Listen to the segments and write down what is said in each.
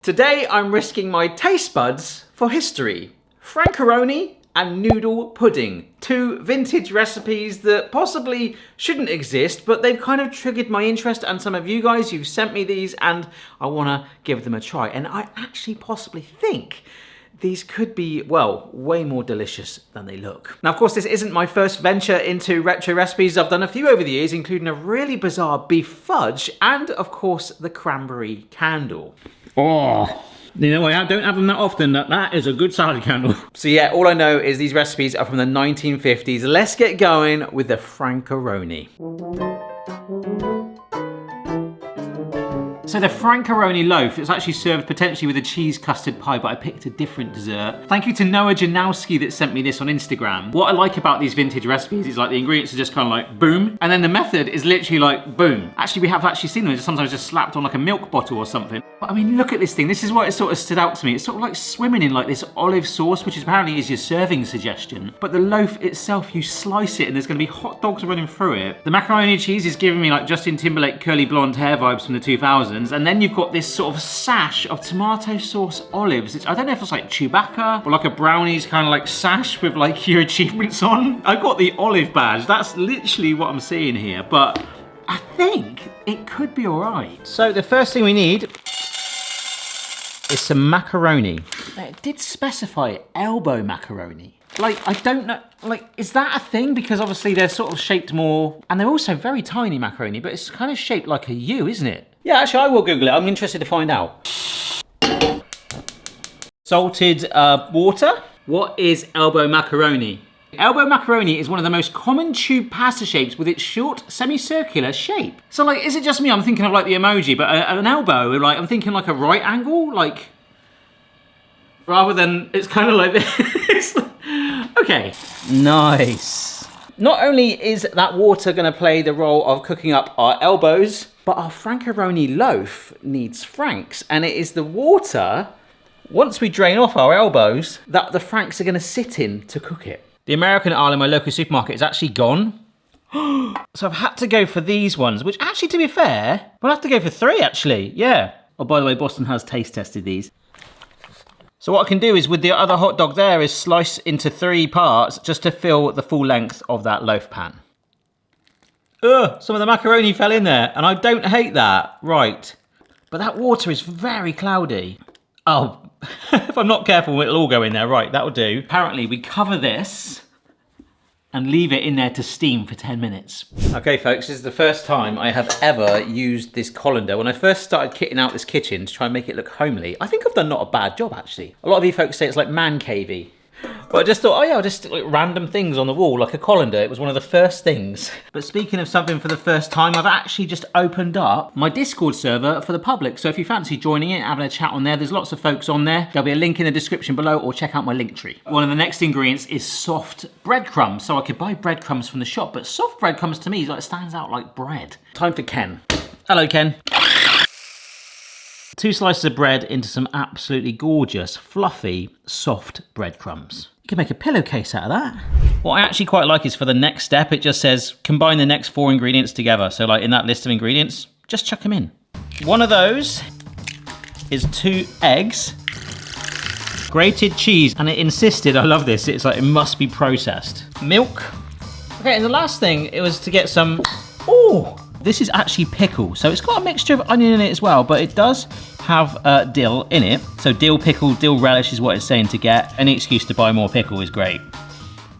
Today I'm risking my taste buds for history. Frankaroni and noodle pudding. Two vintage recipes that possibly shouldn't exist, but they've kind of triggered my interest, and some of you guys, you've sent me these and I wanna give them a try. And I actually possibly think these could be, well, way more delicious than they look. Now, of course, this isn't my first venture into retro recipes. I've done a few over the years, including a really bizarre beef fudge and, of course, the cranberry candle. Oh, you know what? I don't have them that often. That is a good salad candle. So yeah, all I know is these recipes are from the 1950s. Let's get going with the Frankaroni. So the Frankaroni loaf is actually served potentially with a cheese custard pie, but I picked a different dessert. Thank you to Noah Janowski that sent me this on Instagram. What I like about these vintage recipes is like the ingredients are just kind of like boom, and then the method is literally like boom. Actually, we have actually seen them sometimes just slapped on like a milk bottle or something. But I mean, look at this thing. This is what it sort of stood out to me. It's sort of like swimming in like this olive sauce, which apparently is your serving suggestion. But the loaf itself, you slice it and there's gonna be hot dogs running through it. The macaroni cheese is giving me like Justin Timberlake curly blonde hair vibes from the 2000s. And then you've got this sort of sash of tomato sauce olives. I don't know if it's like Chewbacca or like a brownies kind of like sash with like your achievements on. I got the olive badge. That's literally what I'm seeing here, but I think it could be all right. So the first thing we need is some macaroni. Now, it did specify elbow macaroni. Like, I don't know, like, is that a thing? Because obviously they're sort of shaped more, and they're also very tiny macaroni, but it's kind of shaped like a U, isn't it? Yeah, actually, I will Google it. I'm interested to find out. Salted water. What is elbow macaroni? Elbow macaroni is one of the most common tube pasta shapes with its short, semicircular shape. So, like, is it just me? I'm thinking of like the emoji, but an elbow, like, I'm thinking like a right angle, like, rather than, it's kind of like this. Okay. Nice. Not only is that water gonna play the role of cooking up our elbows, but our Frankaroni loaf needs franks, and it is the water, once we drain off our elbows, that the franks are gonna sit in to cook it. The American aisle in my local supermarket is actually gone. So I've had to go for these ones, which actually, to be fair, we'll have to go for 3 actually, yeah. Oh, by the way, Boston has taste tested these. So what I can do is with the other hot dog there is slice into 3 parts just to fill the full length of that loaf pan. Ugh, some of the macaroni fell in there and I don't hate that, right. But that water is very cloudy. Oh, if I'm not careful, it'll all go in there, right, that'll do. Apparently we cover this and leave it in there to steam for 10 minutes. Okay folks, this is the first time I have ever used this colander. When I first started kitting out this kitchen to try and make it look homely, I think I've done not a bad job actually. A lot of you folks say it's like man cavey. But I just thought, oh yeah, I'll just stick like random things on the wall, like a colander. It was one of the first things. But speaking of something for the first time, I've actually just opened up my Discord server for the public. So if you fancy joining it, having a chat on there, there's lots of folks on there. There'll be a link in the description below, or check out my link tree. One of the next ingredients is soft breadcrumbs. So I could buy breadcrumbs from the shop, but soft breadcrumbs to me like stands out like bread. Time for Ken. Hello, Ken. 2 slices of bread into some absolutely gorgeous, fluffy, soft breadcrumbs. You can make a pillowcase out of that. What I actually quite like is for the next step, it just says, combine the next 4 ingredients together. So like in that list of ingredients, just chuck them in. One of those is 2 eggs, grated cheese, and it insisted, I love this, it's like it must be processed. Milk. Okay, and the last thing, it was to get some, oh, this is actually pickle. So it's got a mixture of onion in it as well, but it does have dill in it. So dill pickle, dill relish is what it's saying to get. Any excuse to buy more pickle is great.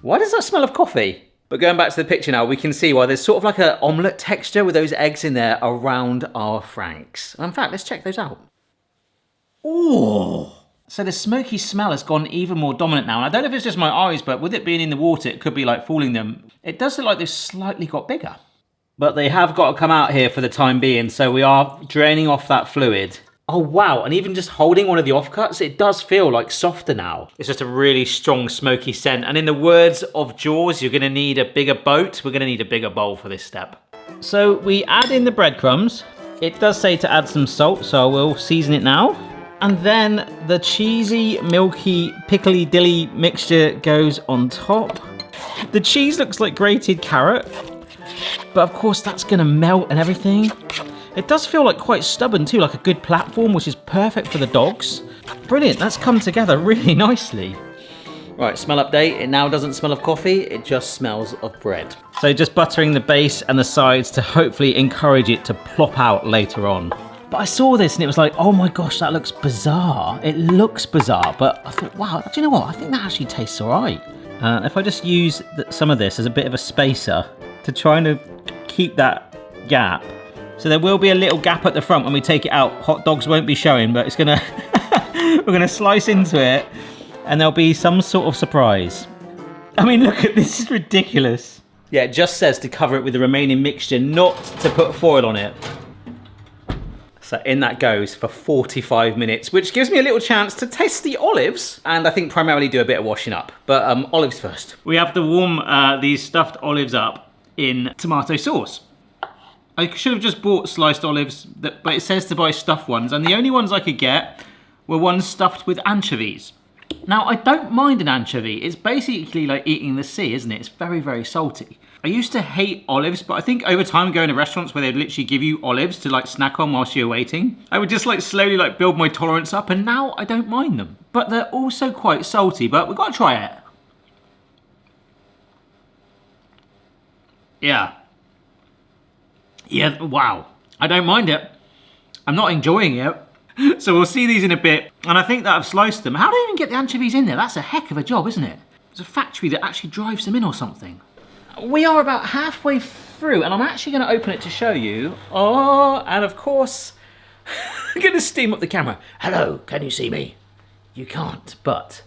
Why does that smell of coffee? But going back to the picture now, we can see why there's sort of like an omelette texture with those eggs in there around our franks. In fact, let's check those out. Ooh. So the smoky smell has gone even more dominant now. And I don't know if it's just my eyes, but with it being in the water, it could be like fooling them. It does look like they've slightly got bigger. But they have got to come out here for the time being, so we are draining off that fluid. Oh wow, and even just holding one of the offcuts, it does feel like softer now. It's just a really strong smoky scent, and in the words of Jaws, you're gonna need a bigger boat, we're gonna need a bigger bowl for this step. So we add in the breadcrumbs. It does say to add some salt, so I will season it now. And then the cheesy, milky, pickly dilly mixture goes on top. The cheese looks like grated carrot. But of course that's gonna melt and everything. It does feel like quite stubborn too, like a good platform, which is perfect for the dogs. Brilliant, that's come together really nicely. Right, smell update. It now doesn't smell of coffee, it just smells of bread. So just buttering the base and the sides to hopefully encourage it to plop out later on. But I saw this and it was like, oh my gosh, that looks bizarre. It looks bizarre, but I thought, wow, do you know what? I think that actually tastes all right. If I just use some of this as a bit of a spacer to try and keep that gap. So there will be a little gap at the front when we take it out. Hot dogs won't be showing, but it's gonna, we're gonna slice into it and there'll be some sort of surprise. I mean, look at this, is ridiculous. Yeah, it just says to cover it with the remaining mixture, not to put foil on it. So in that goes for 45 minutes, which gives me a little chance to taste the olives and I think primarily do a bit of washing up. But olives first. We have to warm these stuffed olives up in tomato sauce. I should have just bought sliced olives, but it says to buy stuffed ones, and the only ones I could get were ones stuffed with anchovies. Now, I don't mind an anchovy. It's basically like eating the sea, isn't it? It's very, very salty. I used to hate olives, but I think over time going to restaurants where they'd literally give you olives to like snack on whilst you're waiting, I would just like slowly like build my tolerance up, and now I don't mind them. But they're also quite salty, but we've got to try it. Yeah. Yeah, wow. I don't mind it. I'm not enjoying it. So we'll see these in a bit, and I think that I've sliced them. How do you even get the anchovies in there? That's a heck of a job, isn't it? There's a factory that actually drives them in or something. We are about halfway through, and I'm actually going to open it to show you. Oh, and of course, I'm going to steam up the camera. Hello, can you see me? You can't, but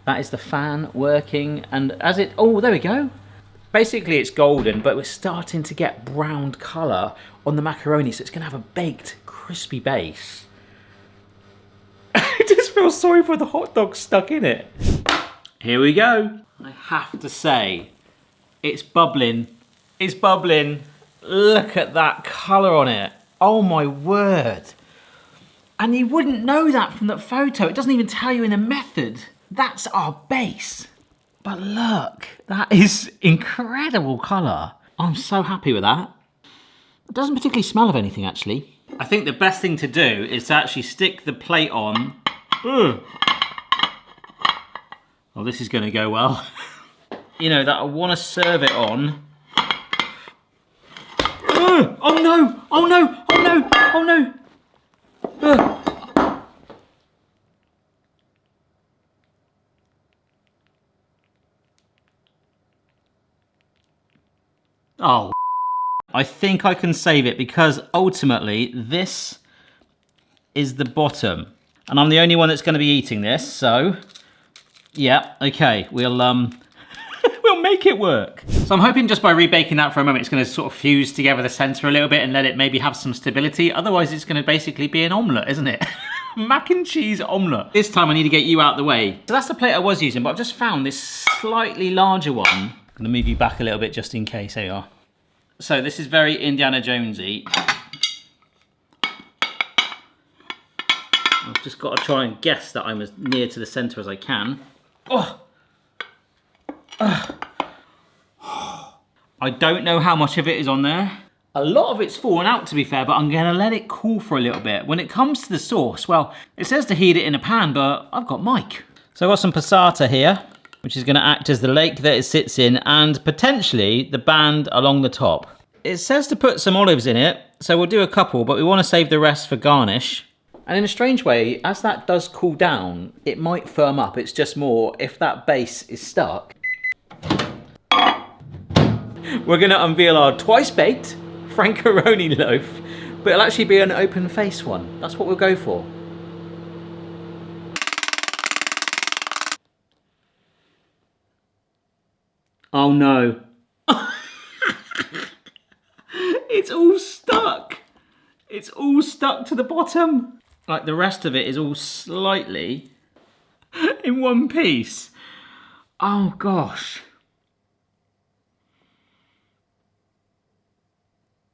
that is the fan working, and as it, oh, there we go. Basically, it's golden, but we're starting to get browned colour on the macaroni, so it's going to have a baked, crispy base. I just feel sorry for the hot dog stuck in it. Here we go. I have to say, it's bubbling. It's bubbling. Look at that colour on it. Oh my word. And you wouldn't know that from that photo. It doesn't even tell you in the method. That's our base. But look, that is incredible colour. I'm so happy with that. It doesn't particularly smell of anything, actually. I think the best thing to do is to actually stick the plate on. Oh, this is going to go well. You know, that I want to serve it on. Oh no! Oh no! Oh no! Oh no! Oh, I think I can save it because ultimately this is the bottom. And I'm the only one that's going to be eating this, so yeah, okay, we'll we'll make it work. So I'm hoping just by rebaking that for a moment, it's going to sort of fuse together the center a little bit and let it maybe have some stability. Otherwise, it's going to basically be an omelette, isn't it? Mac and cheese omelette. This time I need to get you out of the way. So that's the plate I was using, but I've just found this slightly larger one. I'm going to move you back a little bit just in case. There you are. So this is very Indiana Jonesy. I've just got to try and guess that I'm as near to the center as I can. Oh. I don't know how much of it is on there. A lot of it's fallen out, to be fair, but I'm going to let it cool for a little bit. When it comes to the sauce, well, it says to heat it in a pan, but I've got Mike. So I've got some passata here, which is going to act as the lake that it sits in and potentially the band along the top. It says to put some olives in it, so we'll do a couple, but we want to save the rest for garnish. And in a strange way, as that does cool down, it might firm up. It's just more, if that base is stuck. We're going to unveil our twice-baked Frankaroni loaf, but it'll actually be an open face one. That's what we'll go for. Oh no. It's all stuck. It's all stuck to the bottom. Like the rest of it is all slightly in one piece. Oh gosh.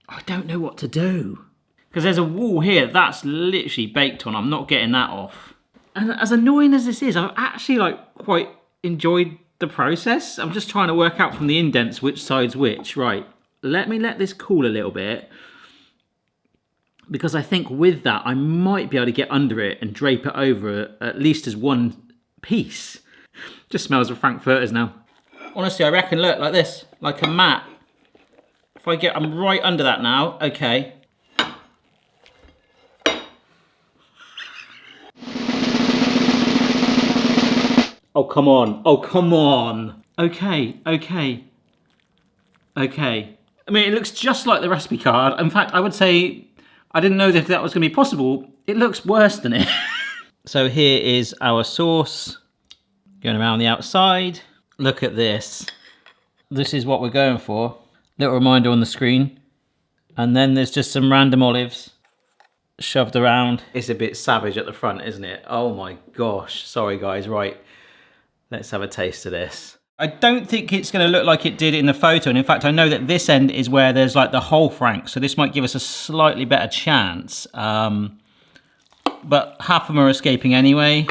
I don't know what to do. Because there's a wall here that's literally baked on. I'm not getting that off. And as annoying as this is, I've actually like quite enjoyed the process. I'm just trying to work out from the indents which side's which. Right, let me let this cool a little bit. because I think with that, I might be able to get under it and drape it over at least as one piece. Just smells of frankfurters now. Honestly, I reckon, look, like this, like a mat. If I get, I'm right under that now, okay. Oh, come on. Oh, come on. Okay, okay. Okay. I mean, it looks just like the recipe card. In fact, I would say, I didn't know if that was going to be possible. It looks worse than it. So here is our sauce going around the outside. Look at this. This is what we're going for. Little reminder on the screen. And then there's just some random olives shoved around. It's a bit savage at the front, isn't it? Oh my gosh. Sorry guys, right. Let's have a taste of this. I don't think it's going to look like it did in the photo. And in fact, I know that this end is where there's like the whole frank. So this might give us a slightly better chance. But half of them are escaping anyway.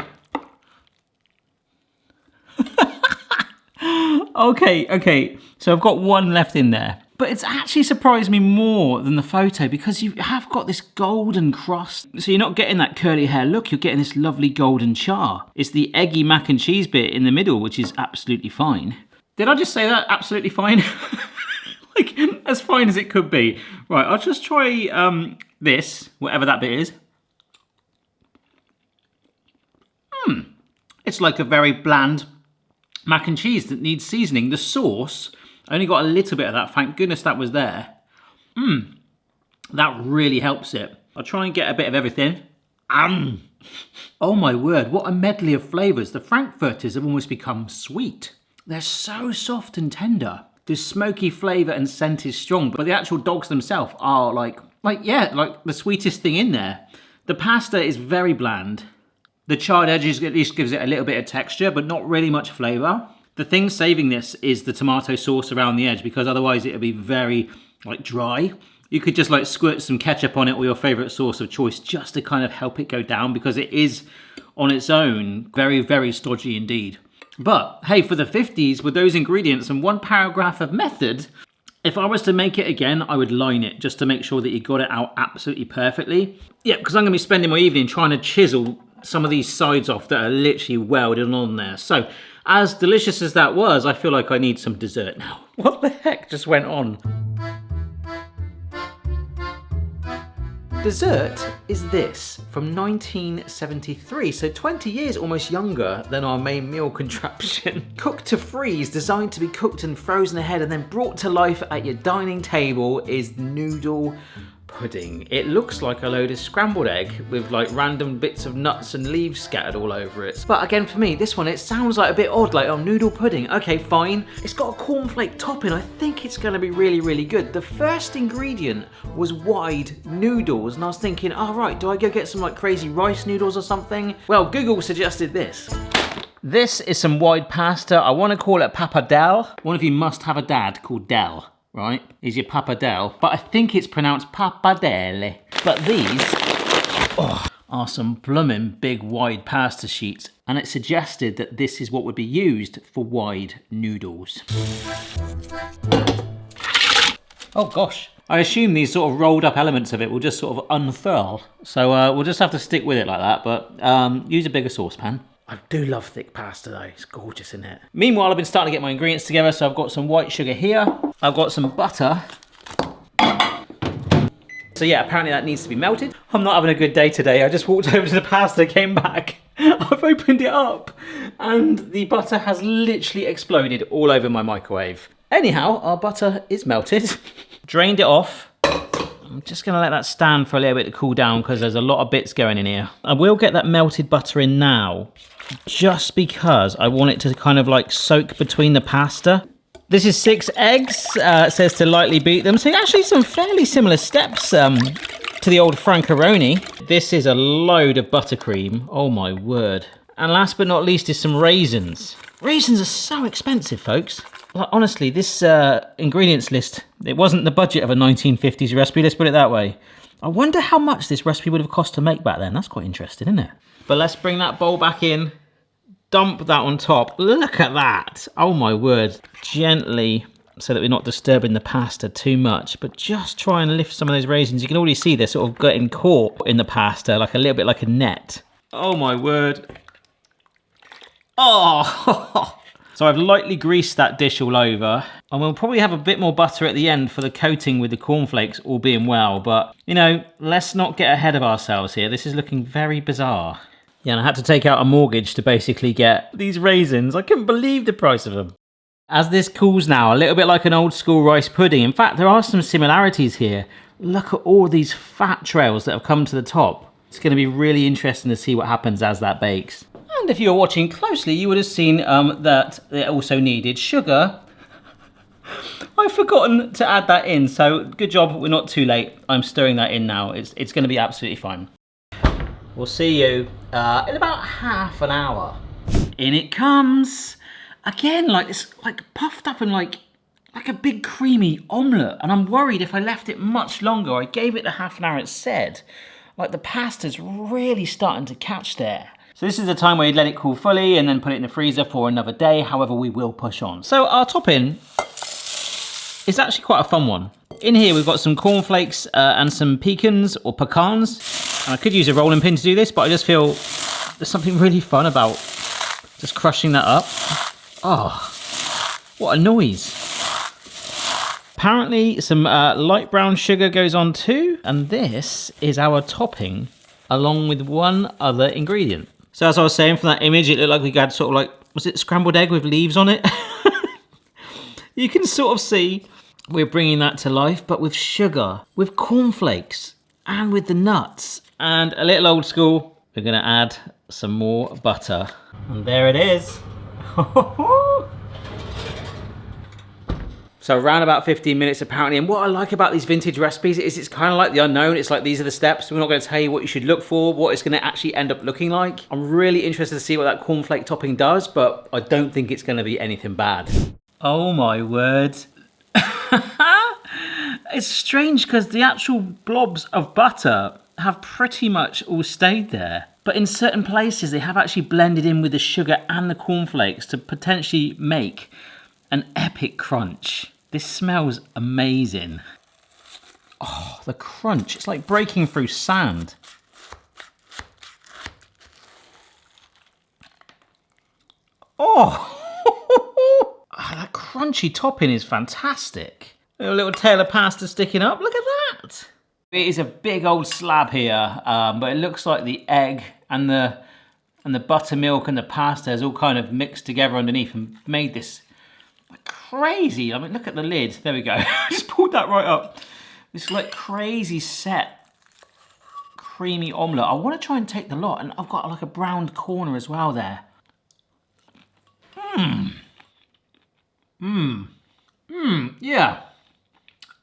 Okay. So I've got one left in there. But it's actually surprised me more than the photo because you have got this golden crust. So you're not getting that curly hair look, you're getting this lovely golden char. It's the eggy mac and cheese bit in the middle, which is absolutely fine. Did I just say that? Absolutely fine? Like, as fine as it could be. Right, I'll just try this, whatever that bit is. It's like a very bland mac and cheese that needs seasoning. The sauce, I only got a little bit of that, thank goodness that was there. That really helps it. I'll try and get a bit of everything. Oh my word, what a medley of flavours. The frankfurters have almost become sweet. They're so soft and tender. The smoky flavour and scent is strong, but the actual dogs themselves are like the sweetest thing in there. The pasta is very bland. The charred edges at least gives it a little bit of texture, but not really much flavour. The thing saving this is the tomato sauce around the edge, because otherwise it would be very like dry. You could just like squirt some ketchup on it or your favourite sauce of choice just to kind of help it go down, because it is on its own very, very stodgy indeed. But hey, for the 50s with those ingredients and one paragraph of method, if I was to make it again, I would line it just to make sure that you got it out absolutely perfectly. Yeah, because I'm going to be spending my evening trying to chisel some of these sides off that are literally welded on there. So, as delicious as that was, I feel like I need some dessert now. What the heck just went on? Dessert is this from 1973, so 20 years almost younger than our main meal contraption. Cooked to freeze, designed to be cooked and frozen ahead and then brought to life at your dining table is noodle pudding. It looks like a load of scrambled egg with like random bits of nuts and leaves scattered all over it. But again, for me, this one, it sounds like a bit odd, like, oh, noodle pudding. Okay, fine. It's got a cornflake topping. I think it's gonna be really, really good. The first ingredient was wide noodles, and I was thinking, oh, right, do I go get some like crazy rice noodles or something? Well, Google suggested this. This is some wide pasta. I wanna call it pappardelle. One of you must have a dad called Del. Right, is your pappardelle, but I think it's pronounced pappardelle. But these are some blooming big wide pasta sheets, and it suggested that this is what would be used for wide noodles. Oh gosh, I assume these sort of rolled up elements of it will just sort of unfurl, so we'll just have to stick with it like that, but use a bigger saucepan. I do love thick pasta though, it's gorgeous, isn't it? Meanwhile, I've been starting to get my ingredients together, so I've got some white sugar here. I've got some butter. So yeah, apparently that needs to be melted. I'm not having a good day today. I just walked over to the pasta, came back. I've opened it up, and the butter has literally exploded all over my microwave. Anyhow, our butter is melted. Drained it off. I'm just gonna let that stand for a little bit to cool down because there's a lot of bits going in here. I will get that melted butter in now, just because I want it to kind of like soak between the pasta. This is 6 eggs, it says to lightly beat them. So actually some fairly similar steps to the old Frankaroni. This is a load of buttercream, oh my word. And last but not least is some raisins. Raisins are so expensive, folks. Like, honestly, this ingredients list, it wasn't the budget of a 1950s recipe, let's put it that way. I wonder how much this recipe would have cost to make back then. That's quite interesting, isn't it? But let's bring that bowl back in. Dump that on top. Look at that. Oh my word. Gently so that we're not disturbing the pasta too much, but just try and lift some of those raisins. You can already see they're sort of getting caught in the pasta, like a little bit like a net. Oh my word. Oh! So I've lightly greased that dish all over, and we'll probably have a bit more butter at the end for the coating with the cornflakes, all being well, but, you know, let's not get ahead of ourselves here. This is looking very bizarre. Yeah, and I had to take out a mortgage to basically get these raisins. I couldn't believe the price of them. As this cools now, a little bit like an old school rice pudding. In fact, there are some similarities here. Look at all these fat trails that have come to the top. It's going to be really interesting to see what happens as that bakes. And if you were watching closely, you would have seen that it also needed sugar. I've forgotten to add that in, so good job, we're not too late. I'm stirring that in now. It's going to be absolutely fine. We'll see you in about half an hour. In it comes. Again, like it's like puffed up and like a big creamy omelette. And I'm worried if I left it much longer, I gave it the half an hour it said, like the pasta's really starting to catch there. So this is the time where you'd let it cool fully and then put it in the freezer for another day. However, we will push on. So our topping is actually quite a fun one. In here, we've got some cornflakes and some pecans or pecans. And I could use a rolling pin to do this, but I just feel there's something really fun about just crushing that up. Oh, what a noise. Apparently some light brown sugar goes on too. And this is our topping along with one other ingredient. So as I was saying, from that image, it looked like we had sort of like, was it scrambled egg with leaves on it? You can sort of see we're bringing that to life, but with sugar, with cornflakes, and with the nuts. And a little old school, we're gonna add some more butter. And there it is. So around about 15 minutes apparently, and what I like about these vintage recipes is it's kind of like the unknown. It's like these are the steps. We're not going to tell you what you should look for, what it's going to actually end up looking like. I'm really interested to see what that cornflake topping does, but I don't think it's going to be anything bad. Oh my word. It's strange because the actual blobs of butter have pretty much all stayed there. But in certain places, they have actually blended in with the sugar and the cornflakes to potentially make an epic crunch. This smells amazing. Oh, the crunch. It's like breaking through sand. Oh, that crunchy topping is fantastic. A little tail of pasta sticking up. Look at that. It is a big old slab here, but it looks like the egg and the buttermilk and the pasta is all kind of mixed together underneath and made this crazy. I mean, look at the lid. There we go. Just pulled that right up. This like crazy set creamy omelette. I want to try and take the lot, and I've got like a browned corner as well there. Yeah.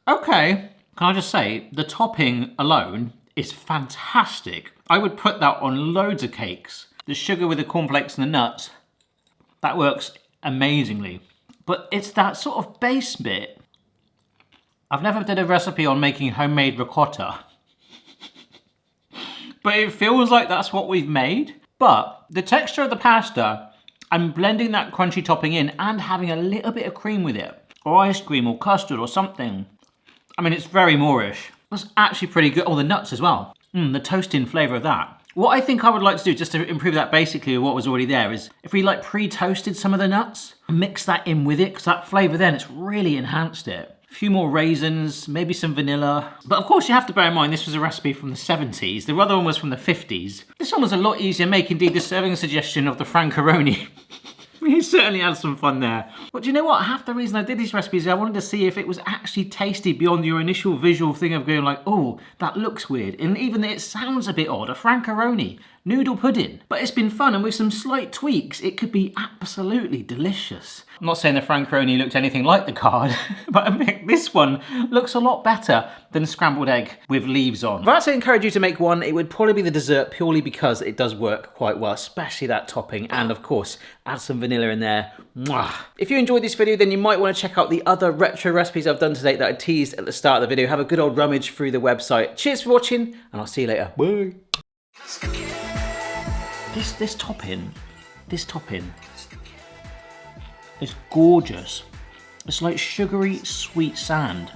Okay. Can I just say, the topping alone is fantastic. I would put that on loads of cakes. The sugar with the cornflakes and the nuts, that works amazingly. But it's that sort of base bit. I've never did a recipe on making homemade ricotta. But it feels like that's what we've made. But the texture of the pasta and blending that crunchy topping in and having a little bit of cream with it, or ice cream or custard or something. I mean, it's very Moorish. That's actually pretty good. Oh, the nuts as well. The toasting flavour of that. What I think I would like to do, just to improve that basically with what was already there, is if we like pre-toasted some of the nuts, mix that in with it, because that flavour then, it's really enhanced it. A few more raisins, maybe some vanilla. But of course you have to bear in mind this was a recipe from the 70s. The other one was from the 50s. This one was a lot easier to make. Indeed, the serving suggestion of the Frankaroni. We certainly had some fun there. But do you know what? Half the reason I did these recipes is I wanted to see if it was actually tasty beyond your initial visual thing of going like, oh, that looks weird. And even it sounds a bit odd, a Frankaroni noodle pudding. But it's been fun, and with some slight tweaks, it could be absolutely delicious. I'm not saying the Frankaroni looked anything like the card, but I think this one looks a lot better than scrambled egg with leaves on. If I had to encourage you to make one, it would probably be the dessert, purely because it does work quite well, especially that topping, and of course, add some vanilla in there. Mwah. If you enjoyed this video, then you might want to check out the other retro recipes I've done today that I teased at the start of the video. Have a good old rummage through the website. Cheers for watching, and I'll see you later. Bye. This topping is gorgeous. It's like sugary, sweet sand.